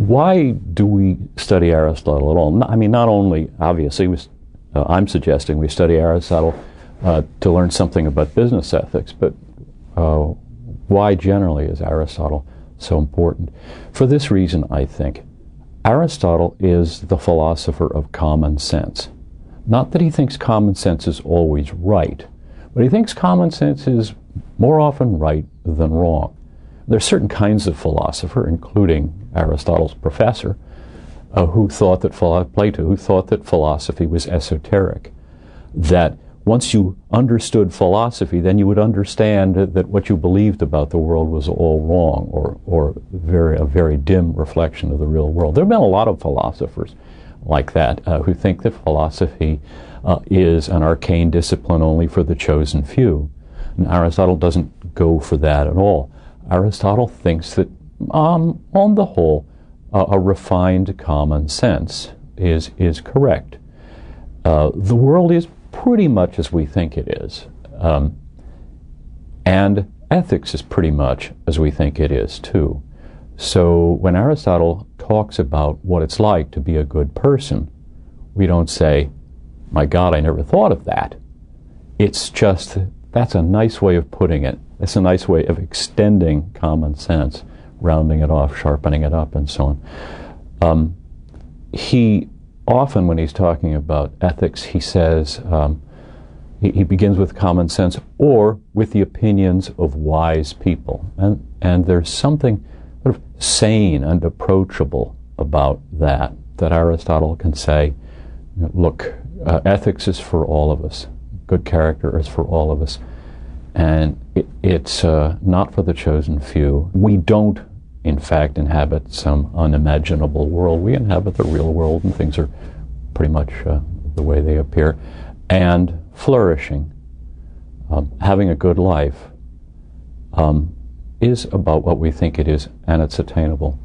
Why do we study Aristotle at all? I mean, not only, obviously, I'm suggesting we study Aristotle to learn something about business ethics, but why generally is Aristotle so important? For this reason, I think. Aristotle is the philosopher of common sense. Not that he thinks common sense is always right, but he thinks common sense is more often right than wrong. There are certain kinds of philosopher, including Aristotle's professor, Plato, who thought that philosophy was esoteric, that once you understood philosophy, then you would understand that what you believed about the world was all wrong, or a very dim reflection of the real world. There have been a lot of philosophers like that who think that philosophy is an arcane discipline only for the chosen few. And Aristotle doesn't go for that at all. Aristotle thinks that, on the whole, a refined common sense is correct. The world is pretty much as we think it is. And ethics is pretty much as we think it is, too. So when Aristotle talks about what it's like to be a good person, we don't say, my God, I never thought of that. It's just, that's a nice way of putting it. It's a nice way of extending common sense, rounding it off, sharpening it up, and so on. He often, when he's talking about ethics, he says, he begins with common sense or with the opinions of wise people. And there's something sort of sane and approachable about that Aristotle can say, look, ethics is for all of us. Good character is for all of us. And it's not for the chosen few. We don't, in fact, inhabit some unimaginable world. We inhabit the real world, and things are pretty much the way they appear. And flourishing, having a good life, is about what we think it is, and it's attainable.